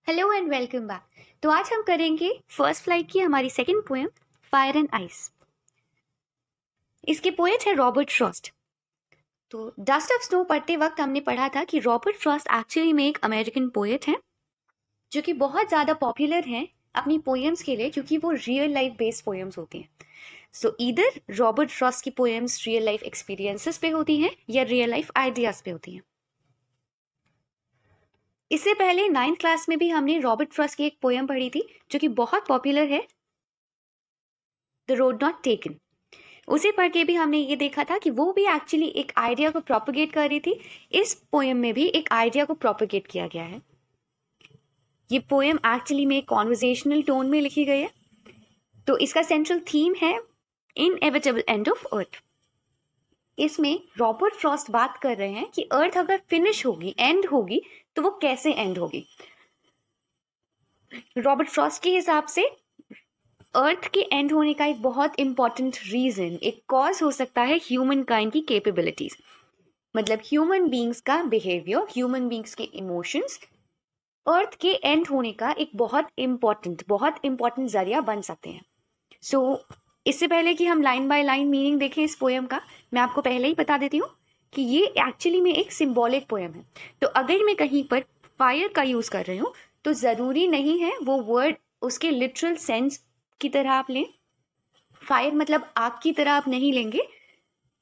Hello and welcome back. तो आज हम करेंगे फर्स्ट फ्लाइट की हमारी second poem fire and ice. इसके पोएट है रॉबर्ट फ्रॉस्ट। तो डस्ट ऑफ स्नो पढ़ते वक्त हमने पढ़ा था कि रॉबर्ट फ्रॉस्ट एक्चुअली में एक अमेरिकन पोएट हैं जो कि बहुत ज़्यादा पॉपुलर हैं अपनी पोएम्स के लिए, क्योंकि वो रियल लाइफ बेस्ड पोएम्स होती हैं। सो इधर रॉबर्ट फ्रॉस्ट की पोएम्स रियल लाइफ एक्सपीरियंसेस पे होती हैं या रियल लाइफ आइडियाज पे होती हैं। इससे पहले 9th क्लास में भी हमने रॉबर्ट फ्रॉस्ट की एक पोएम पढ़ी थी जो कि बहुत पॉपुलर है, द रोड नॉट टेकन। उसे पढ़ के भी हमने ये देखा था कि वो भी एक्चुअली एक आइडिया को प्रोपेगेट कर रही थी। इस पोएम में भी एक आइडिया को प्रोपेगेट किया गया है। ये पोएम एक्चुअली में कॉन्वर्जेशनल टोन में लिखी गई है। तो इसका सेंट्रल थीम है इनएविटेबल एंड ऑफ अर्थ। इसमें रॉबर्ट फ्रॉस्ट बात कर रहे हैं कि अर्थ अगर फिनिश होगी, एंड होगी, तो वो कैसे एंड होगी। रॉबर्ट फ्रॉस्ट के हिसाब से अर्थ के एंड होने का एक बहुत इंपॉर्टेंट रीजन, एक कॉज हो सकता है ह्यूमन काइंड की कैपेबिलिटीज, मतलब ह्यूमन बींग्स का बिहेवियर, ह्यूमन बींग्स के इमोशंस अर्थ के एंड होने का एक बहुत इंपॉर्टेंट जरिया बन सकते हैं। सो इससे पहले कि हम लाइन बाय लाइन मीनिंग देखें इस पोएम का, मैं आपको पहले ही बता देती हूँ कि ये एक्चुअली में एक सिंबॉलिक पोएम है। तो अगर मैं कहीं पर फायर का यूज कर रही हूँ तो जरूरी नहीं है वो वर्ड उसके लिटरल सेंस की तरह आप लें। फायर मतलब आग की तरह आप नहीं लेंगे।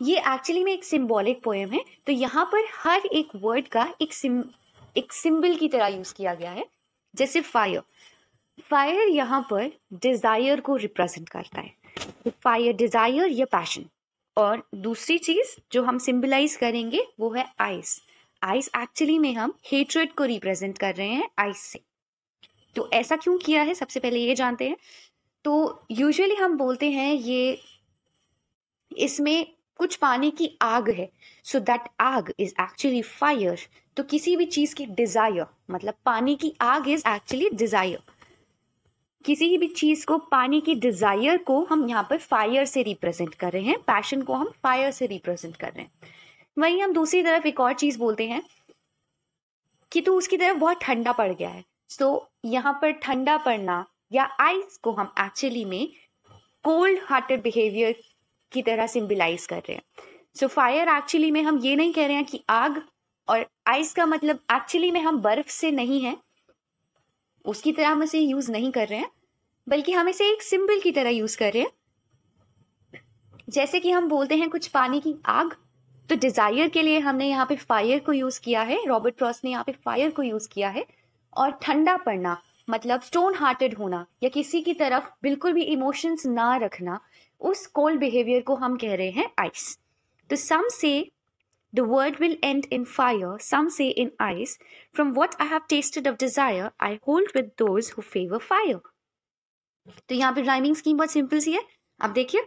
ये एक्चुअली में एक सिंबॉलिक पोएम है। तो यहाँ पर हर एक वर्ड का एक सिंबल की तरह यूज किया गया है। जैसे फायर यहाँ पर डिजायर को रिप्रेजेंट करता है, तो फायर डिजायर या पैशन। और दूसरी चीज जो हम सिंबलाइज करेंगे वो है आइस। आइस एक्चुअली में हम हेट्रेड को रिप्रेजेंट कर रहे हैं आइस से। तो ऐसा क्यों किया है, सबसे पहले ये जानते हैं। तो यूजुअली हम बोलते हैं ये इसमें कुछ पानी की आग है, सो दैट आग इज एक्चुअली फायर। तो किसी भी चीज की डिजायर, मतलब पानी की आग इज एक्चुअली डिजायर। किसी भी चीज को, पानी की डिजायर को हम यहाँ पर फायर से रिप्रेजेंट कर रहे हैं, पैशन को हम फायर से रिप्रेजेंट कर रहे हैं। वहीं हम दूसरी तरफ एक और चीज बोलते हैं कि तो उसकी तरफ बहुत ठंडा पड़ गया है। सो यहाँ पर ठंडा पड़ना या आइस को हम एक्चुअली में कोल्ड हार्टेड बिहेवियर की तरह सिंबलाइज कर रहे हैं। सो फायर एक्चुअली में हम ये नहीं कह रहे हैं कि आग, और आइस का मतलब एक्चुअली में हम बर्फ से नहीं है, उसकी तरह हम इसे यूज नहीं कर रहे हैं, बल्कि हम इसे एक सिंबल की तरह यूज कर रहे हैं। जैसे कि हम बोलते हैं कुछ पानी की आग, तो डिजायर के लिए हमने यहाँ पे फायर को यूज किया है, रॉबर्ट फ्रॉस्ट ने यहाँ पे फायर को यूज किया है। और ठंडा पड़ना मतलब स्टोन हार्टेड होना या किसी की तरफ बिल्कुल भी इमोशंस ना रखना, उस कोल्ड बिहेवियर को हम कह रहे हैं आइस। तो सम से the word will end in fire, some say in ice. From what I have tasted of desire, I hold with those who favor fire. तो यहाँ पे राइमिंग स्कीम बहुत सिंपल सी है। अब देखिए,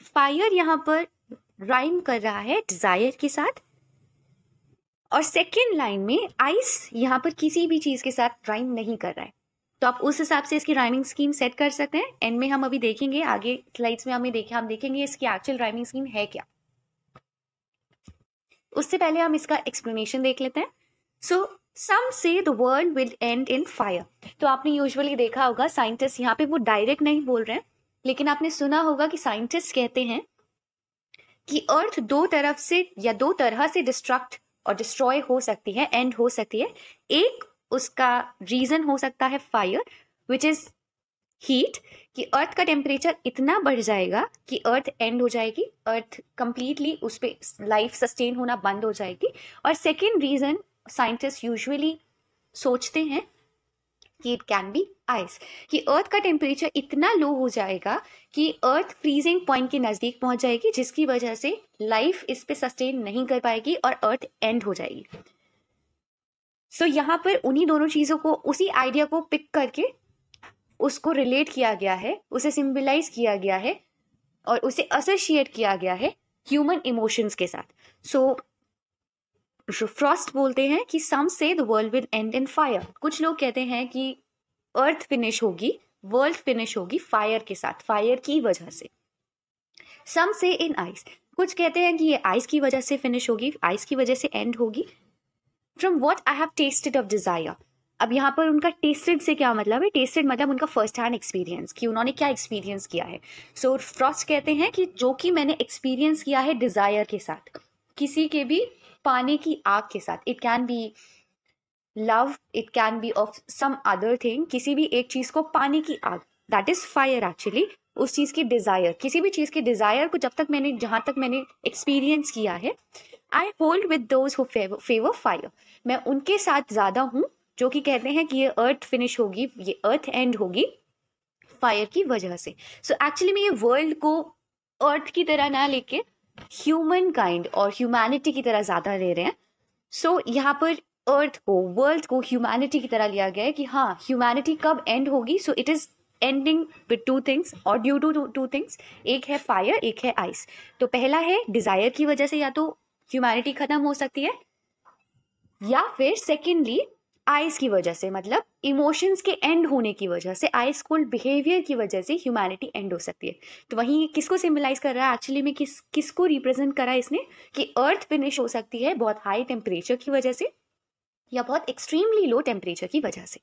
फायर यहाँ पर राइम कर रहा है डिजायर के साथ, और सेकेंड लाइन में आइस यहाँ पर किसी भी चीज के साथ राइम नहीं कर रहा है। तो आप उस हिसाब से इसकी राइमिंग स्कीम सेट कर सकते हैं। एंड में हम अभी देखेंगे, आगे स्लाइड्स में हम देखेंगे इसकी एक्चुअल राइमिंग स्कीम है क्या। उससे पहले हम इसका एक्सप्लेनेशन देख लेते हैं। सो सम say the world will end in fire. तो आपने यूजुअली देखा होगा साइंटिस्ट यहाँ पे वो डायरेक्ट नहीं बोल रहे हैं, लेकिन आपने सुना होगा कि साइंटिस्ट कहते हैं कि अर्थ दो तरफ से या दो तरह से डिस्ट्रक्ट और डिस्ट्रॉय हो सकती है, एंड हो सकती है। एक उसका रीजन हो सकता है फायर, विच इज हीट, कि अर्थ का टेम्परेचर इतना बढ़ जाएगा कि अर्थ एंड हो जाएगी, अर्थ कंप्लीटली उस पर लाइफ सस्टेन होना बंद हो जाएगी। और सेकेंड रीजन साइंटिस्ट यूजुअली सोचते हैं कि इट कैन बी आइस, कि अर्थ का टेम्परेचर इतना लो हो जाएगा कि अर्थ फ्रीजिंग पॉइंट के नजदीक पहुंच जाएगी, जिसकी वजह से लाइफ इस पे सस्टेन नहीं कर पाएगी और अर्थ एंड हो जाएगी। सो यहाँ पर उन्हीं दोनों चीजों को, उसी आइडिया को पिक करके उसको रिलेट किया गया है, उसे सिंबलाइज किया गया है और उसे एसोसिएट किया गया है ह्यूमन इमोशंस के साथ। सो फ्रॉस्ट बोलते हैं कि सम say the world will end in fire. कुछ लोग कहते हैं कि अर्थ फिनिश होगी, वर्ल्ड फिनिश होगी फायर के साथ, फायर की वजह से। सम से इन आइस, कुछ कहते हैं कि ये आइस की वजह से फिनिश होगी, आइस की वजह से एंड होगी। From what I have tested of desire, अब यहाँ पर उनका टेस्टेड से क्या मतलब है? टेस्टेड मतलब उनका फर्स्ट हैंड एक्सपीरियंस, कि उन्होंने क्या एक्सपीरियंस किया है। सो फ्रॉस्ट कहते हैं कि जो कि मैंने एक्सपीरियंस किया है डिजायर के साथ, किसी के भी पाने की आग के साथ। It can be love, it can be of some other thing, किसी भी एक चीज को पाने की आग, दैट इज फायर एक्चुअली। उस चीज की डिजायर, किसी भी चीज की डिजायर को जहां तक मैंने एक्सपीरियंस किया है, I hold with those who favour fire, मैं उनके साथ ज्यादा हूं जो कि कहते हैं कि ये अर्थ फिनिश होगी, ये अर्थ एंड होगी फायर की वजह से। सो एक्चुअली में ये वर्ल्ड को अर्थ की तरह ना लेके ह्यूमन काइंड और ह्यूमैनिटी की तरह ज्यादा ले रहे हैं। सो यहाँ पर अर्थ को, वर्ल्ड को ह्यूमैनिटी की तरह लिया गया है कि हाँ, ह्यूमैनिटी कब एंड होगी। So it is ending with two things और ड्यू टू टू थिंग्स, एक है फायर, एक है आइस। तो पहला है डिजायर की वजह से या तो ह्यूमैनिटी खत्म हो सकती है, या फिर सेकेंडली आइस की वजह से, मतलब इमोशंस के एंड होने की वजह से, आइस कोल्ड बिहेवियर की वजह से ह्यूमैनिटी एंड हो सकती है। तो वहीं किसको सिंबलाइज कर रहा है एक्चुअली में, किसको रिप्रेजेंट करा है इसने, कि अर्थ फिनिश हो सकती है बहुत हाई टेम्परेचर की वजह से या बहुत एक्सट्रीमली लो टेम्परेचर की वजह से।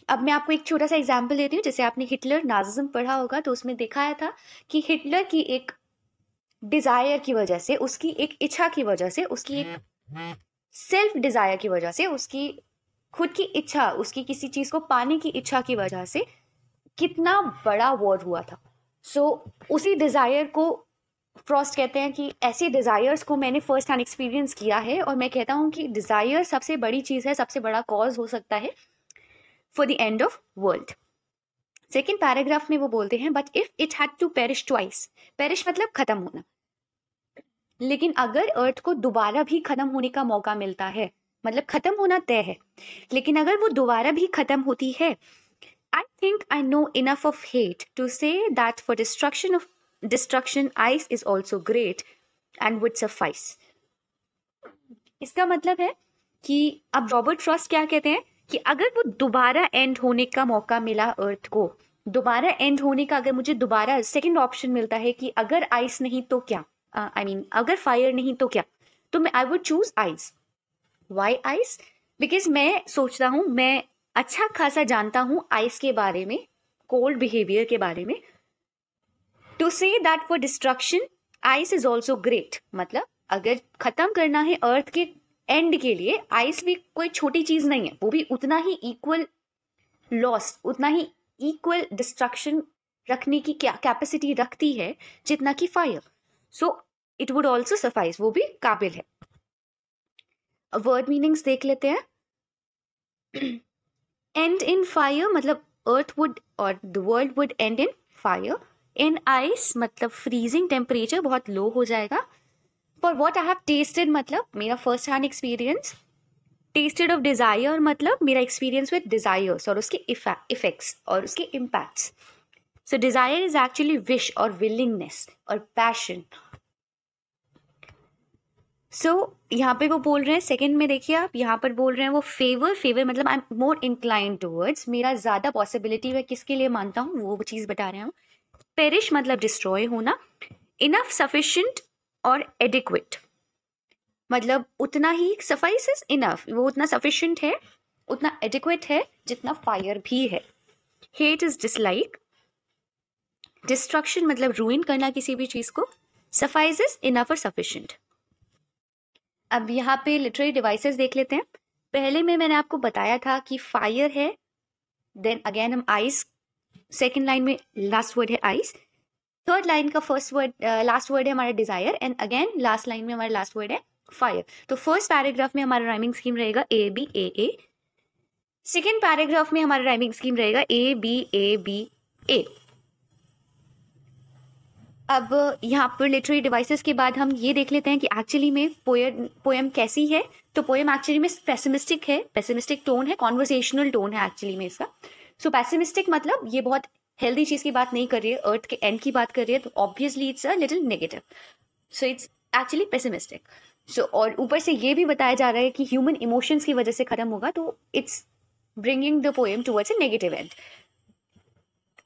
अब मैं आपको एक छोटा सा एग्जाम्पल देती हूँ। जैसे आपने हिटलर नाजिज्म पढ़ा होगा, तो उसमें दिखाया था कि हिटलर की एक डिजायर की वजह से, उसकी एक इच्छा की वजह से, उसकी एक सेल्फ डिजायर की वजह से, उसकी खुद की इच्छा, उसकी किसी चीज को पाने की इच्छा की वजह से कितना बड़ा वॉर हुआ था। सो उसी डिजायर को फ्रॉस्ट कहते हैं कि ऐसे डिजायर्स को मैंने फर्स्ट हैंड एक्सपीरियंस किया है, और मैं कहता हूँ कि डिजायर सबसे बड़ी चीज है, सबसे बड़ा कॉज हो सकता है for the end of world. Second paragraph में वो बोलते हैं, but if it had to perish twice, perish मतलब खत्म होना, लेकिन अगर अर्थ को दोबारा भी खत्म होने का मौका मिलता है, मतलब खत्म होना तय है, लेकिन अगर वो दोबारा भी खत्म होती है, I think I know enough of hate to say that for destruction ice is also great and would suffice. इसका मतलब है कि अब रॉबर्ट फ्रॉस्ट क्या कहते हैं कि अगर वो दोबारा एंड होने का मौका मिला, अर्थ को दोबारा एंड होने का, अगर मुझे दोबारा सेकंड ऑप्शन मिलता है कि अगर आइस नहीं तो क्या, अगर फायर नहीं तो क्या, तो मैं I would choose ice. Why ice? Because मैं सोचता हूँ, मैं अच्छा खासा जानता हूँ आइस के बारे में, कोल्ड बिहेवियर के बारे में। To say that for destruction ice is also great, मतलब अगर खत्म करना है अर्थ के एंड के लिए, आइस भी कोई छोटी चीज नहीं है, वो भी उतना ही इक्वल लॉस, उतना ही इक्वल डिस्ट्रक्शन रखने की कैपेसिटी रखती है जितना कि fire. So it would also suffice, वो भी काबिल है। वर्ड मीनिंग्स देख लेते हैं। एंड इन फायर मतलब अर्थ वुड और the world would and in fire. In ice मतलब फ्रीजिंग टेम्परेचर बहुत लो हो जाएगा। For what I have tested मतलब मेरा first hand experience. Tested of desire मतलब मेरा एक्सपीरियंस विद डिजायर्स और उसके इफेक्ट्स और उसके impacts. So desire is actually wish और विलिंगनेस और पैशन। सो यहाँ पे वो बोल रहे हैं, सेकंड में देखिए आप, यहाँ पर बोल रहे हैं वो फेवर मतलब I am more incline towards, मेरा ज्यादा पॉसिबिलिटी मैं किसके लिए मानता हूँ वो चीज बता रहे हैं। पेरिश मतलब डिस्ट्रॉय होना। इनफ, सफिशिएंट और एडिक्वेट मतलब उतना ही, सफाइस इज इनफ, वो उतना सफिशिएंट है, उतना एडिक्वेट है जितना फायर भी है। Hate is dislike. डिस्ट्रक्शन मतलब रूइन करना किसी भी चीज को। सफाइस इज इनफ और सफिशिएंट। अब यहाँ पे लिटरेरी डिवाइसेस देख लेते हैं। पहले में मैंने आपको बताया था कि फायर है, देन अगेन हम आइस, सेकेंड लाइन में लास्ट वर्ड है आइस, थर्ड लाइन का फर्स्ट वर्ड लास्ट वर्ड है हमारा desire, and again last line में हमारा लास्ट वर्ड है फायर। तो फर्स्ट पैराग्राफ में हमारा राइमिंग स्कीम रहेगा A B A A. Second paragraph में हमारा राइमिंग स्कीम रहेगा ए बी ए बी ए। अब यहाँ पर लिटरेरी डिवाइसेस के बाद हम ये देख लेते हैं कि एक्चुअली में पोएम कैसी है। तो पोएम एक्चुअली में पेसिमिस्टिक है, पेसिमिस्टिक टोन है, कॉन्वर्सेशनल टोन है एक्चुअली में इसका। सो पेसिमिस्टिक मतलब ये बहुत हेल्दी चीज की बात नहीं कर रही है, अर्थ के एंड की बात कर रही है, तो obviously it's a little negative. So it's actually pessimistic. So और ऊपर से ये भी बताया जा रहा है कि ह्यूमन इमोशंस की वजह से खत्म होगा, तो it's bringing the poem towards a negative and.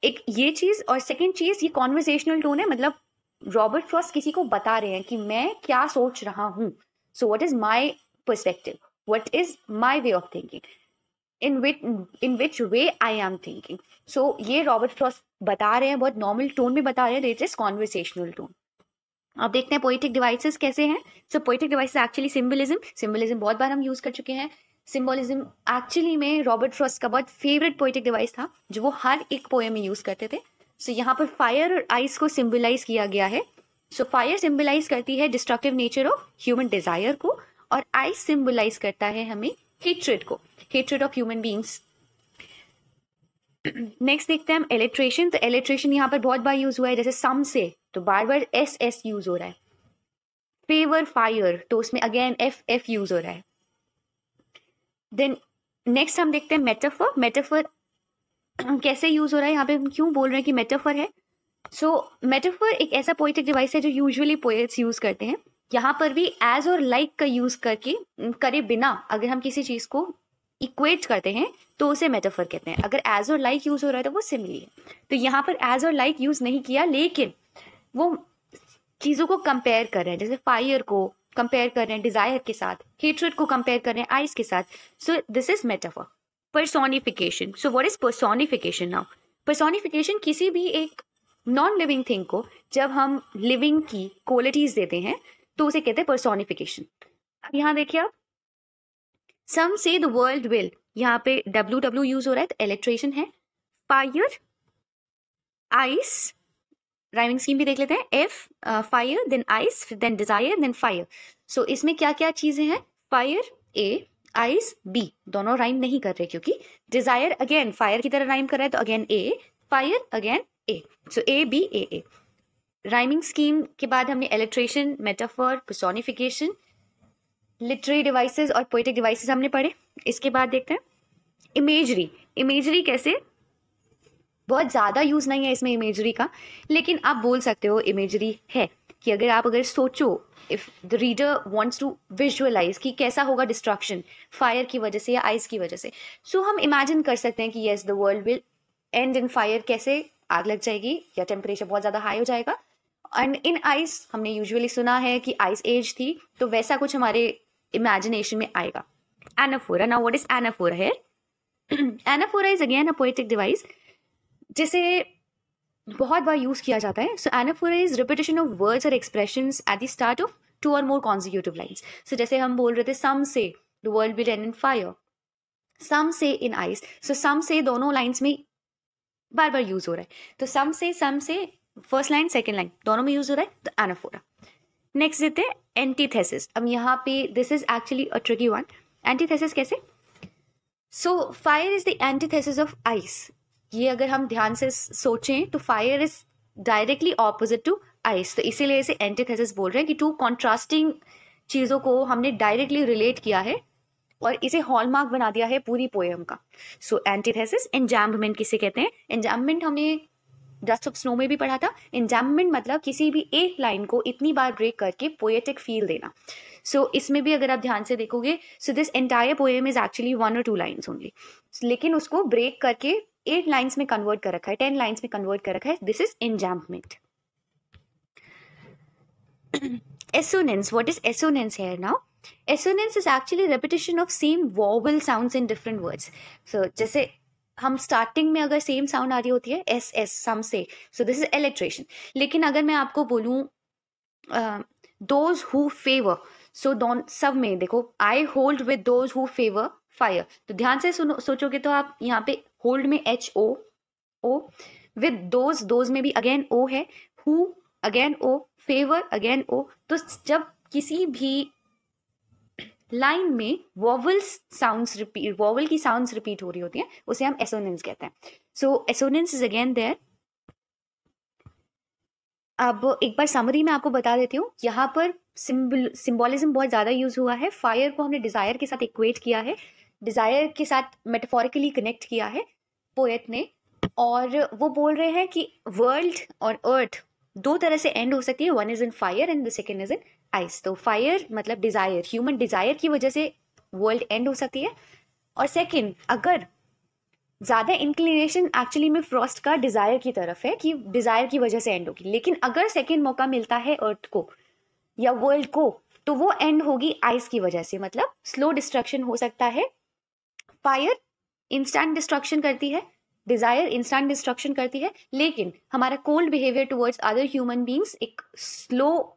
एक ये चीज, और सेकेंड चीज ये कॉन्वर्सेशनल टोन है, मतलब रॉबर्ट फ्रॉस्ट किसी को बता रहे हैं कि मैं क्या सोच रहा हूं। So what is my perspective. what is my way of thinking, in which way I am thinking. So ये रॉबर्ट फ्रॉस्ट बता रहे हैं, बहुत नॉर्मल टोन में बता रहे हैं, लेटेस्ट कॉन्वर्सेशनल टोन. अब देखते हैं पोएटिक डिवाइसेस कैसे हैं. सो पोएटिक डिवाइसेस एक्चुअली सिंबलिज्म बहुत बार हम यूज कर चुके हैं. सिंबलिज्म एक्चुअली में रॉबर्ट फ्रॉस्ट का बहुत फेवरेट पोएटिक डिवाइस था जो वो हर एक पोएम में यूज करते थे. सो यहाँ पर फायर और आइस को सिंबलाइज किया गया है. सो फायर सिंबलाइज करती है destructive nature of human desire को, और आइस सिंबलाइज करता है हमें हेट्रेड को, hatred of human beings. Next देखते हैं हम एलिट्रेशन. तो एलिट्रेशन यहाँ पर बहुत बार यूज हुआ है, जैसे सम से तो बार बार एस एस यूज हो रहा है. फेवर फायर तो उसमें अगेन एफ एफ यूज हो रहा है. देन नेक्स्ट हम देखते हैं मेटाफर. मेटाफर कैसे यूज हो रहा है, यहाँ पे हम क्यों बोल रहे हैं कि मेटाफर है. सो मेटाफर एक ऐसा पोएटिक डिवाइस है जो यूजुअली पोएट्स यूज करते हैं. यहाँ पर भी एज और लाइक का यूज करके करे बिना अगर हम किसी चीज को इक्वेट करते हैं तो उसे मेटाफर कहते हैं. अगर एज और लाइक यूज हो रहा है तो वो सिमिली है. तो यहाँ पर एज और लाइक यूज नहीं किया, लेकिन वो चीजों को कंपेयर कर रहे हैं, जैसे फायर को कंपेयर कर रहे हैं डिजायर के साथ, हेट्रेड को कंपेयर कर रहे हैं आइस के साथ. So this is metaphor. Personification. So what is personification now. Personification किसी भी एक नॉन लिविंग थिंग को जब हम लिविंग की क्वालिटीज देते हैं तो उसे कहते हैं पर्सोनिफिकेशन. अब यहाँ देखिए आप, सम से द वर्ल्ड विल, यहाँ पे डब्ल्यू डब्ल्यू यूज हो रहा है तो इलेक्ट्रेशन है. फायर आइस, राइमिंग स्कीम भी देख लेते हैं. F fire, then ice, then desire, then fire. So इसमें क्या क्या चीजें हैं. फायर ए, आइस बी, दोनों राइम नहीं कर रहे क्योंकि डिजायर अगेन फायर की तरह राइम कर रहा है तो again A, fire again A. So A B A A. Rhyming scheme के बाद हमने alliteration, metaphor, personification, literary devices और पोएटिक डिवाइसेस हमने पढ़े. इसके बाद देखते हैं इमेजरी. इमेजरी कैसे, बहुत ज़्यादा यूज़ नहीं है इसमें इमेजरी का, लेकिन आप बोल सकते हो इमेजरी है कि अगर सोचो, if the reader wants to visualise कि कैसा होगा डिस्ट्रक्शन फायर की वजह से या आइस की वजह से, सो हम इमेजिन कर सकते हैं कि yes the world will end in fire, कैसे आग लग जाएगी या टेम्परेचर बहुत ज़्यादा हाई हो जाएगा. एंड इन आइस हमने यूजुअली सुना है कि आइस एज थी, तो वैसा कुछ हमारे इमेजिनेशन में आएगा. Anaphora. Now what is anaphora here. Anaphora is again a poetic device जिसे बहुत बार यूज किया जाता है. So anaphora is repetition of words और expressions at the start of two और मोर कॉन्जिक्यूटिव लाइन्स. सो जैसे हम बोल रहे थे some say the world will end in fire, some say in ice. सो सम से दोनों लाइन्स में बार बार यूज हो रहा है. तो सम से फर्स्ट लाइन सेकेंड लाइन दोनों में यूज हो रहा है, तो एनाफोरा. नेक्स्ट देते हैं एंटीथेसिस. अब यहाँ पे this is actually a tricky one. Antithesis कैसे. So fire is the antithesis of ice. ये अगर हम ध्यान से सोचें तो fire is directly opposite to ice, तो इसीलिए इसे एंटीथेसिस बोल रहे हैं कि टू कॉन्ट्रास्टिंग चीज़ों को हमने डायरेक्टली रिलेट किया है और इसे हॉलमार्क बना दिया है पूरी पोएम का. सो एंटीथेसिस. एंजाम्बमेंट किसे कहते हैं. एंजाम्बमेंट हमने डस्ट ऑफ स्नो में भी पढ़ा था. एंजाम्बमेंट मतलब किसी भी एक लाइन को इतनी बार ब्रेक करके पोएटिक फील देना. सो इसमें भी अगर आप ध्यान से देखोगे, so this entire poem is actually 1 or 2 lines only, लेकिन उसको ब्रेक करके 8 लाइन्स में कन्वर्ट कर रखा है, 10 लाइन्स में कन्वर्ट कर रखा है. This is enjambment. assonance. What is assonance here now. Assonance is actually repetition of same vowel sounds in different words. So जैसे हम स्टार्टिंग में अगर सेम साउंड आ रही होती है एस एस सम से, सो दिस इज इलेक्ट्रेशन. लेकिन अगर मैं आपको बोलूँ दोज हु फेवर, सो सब में देखो I hold with those who favour fire, तो ध्यान से सोचोगे तो आप यहाँ पे होल्ड में H O O, with those में भी अगेन ओ है, who again O, favour again O. तो जब किसी भी लाइन में वॉवल की साउंड्स रिपीट हो रही होती हैं उसे हम एसोनेंस कहते हैं. सो एसोनेंस इज अगेन देयर. अब एक बार समरी में आपको बता देती हूँ. यहाँ पर सिंबोलिज्म बहुत ज़्यादा यूज हुआ है. फायर को हमने डिज़ायर के साथ इक्वेट किया है, डिज़ायर के साथ मेटाफोरिकली कनेक्ट किया है पोएट ने, और वो बोल रहे हैं कि वर्ल्ड और अर्थ 2 तरह से एंड हो सकती है. One is in fire and the second is in ice. तो फायर मतलब डिज़ायर, ह्यूमन डिज़ायर की वजह से वर्ल्ड एंड हो सकती है. और सेकेंड, अगर ज़्यादा इंक्लिनेशन एक्चुअली में फ्रॉस्ट का डिज़ायर की तरफ है कि डिज़ायर की वजह से एंड होगी, लेकिन अगर सेकेंड मौका मिलता है अर्थ को या वर्ल्ड को तो वो एंड होगी आइस की वजह से, मतलब स्लो डिस्ट्रक्शन हो सकता है। फायर इंस्टेंट डिस्ट्रक्शन करती है, डिजायर इंस्टेंट डिस्ट्रक्शन करती है, लेकिन हमारा cold behaviour towards other human beings एक स्लो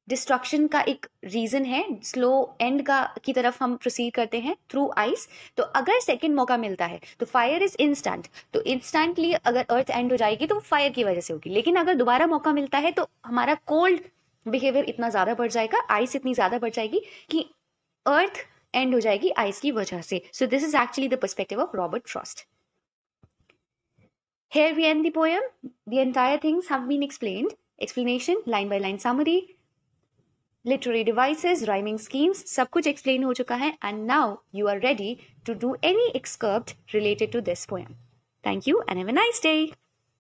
डिस्ट्रक्शन का एक रीजन है, स्लो एंड का की तरफ हम प्रोसीड करते हैं थ्रू आइस। तो अगर सेकंड मौका मिलता है तो फायर इज इंस्टेंट, तो इंस्टेंटली अगर अर्थ एंड हो जाएगी तो फायर की वजह से होगी, लेकिन अगर दोबारा मौका मिलता है तो हमारा कोल्ड बिहेवियर इतना ज्यादा बढ़ जाएगा, आइस इतनी ज्यादा बढ़ जाएगी कि अर्थ एंड हो जाएगी आइस की वजह से। So this is actually the perspective of Robert Frost. Here we end the poem. The entire things have been explained. Explanation, line by line summary, literary devices, rhyming schemes, सब कुछ explain हो चुका है, and now you are ready to do any excerpt related to this poem. Thank you and have a nice day.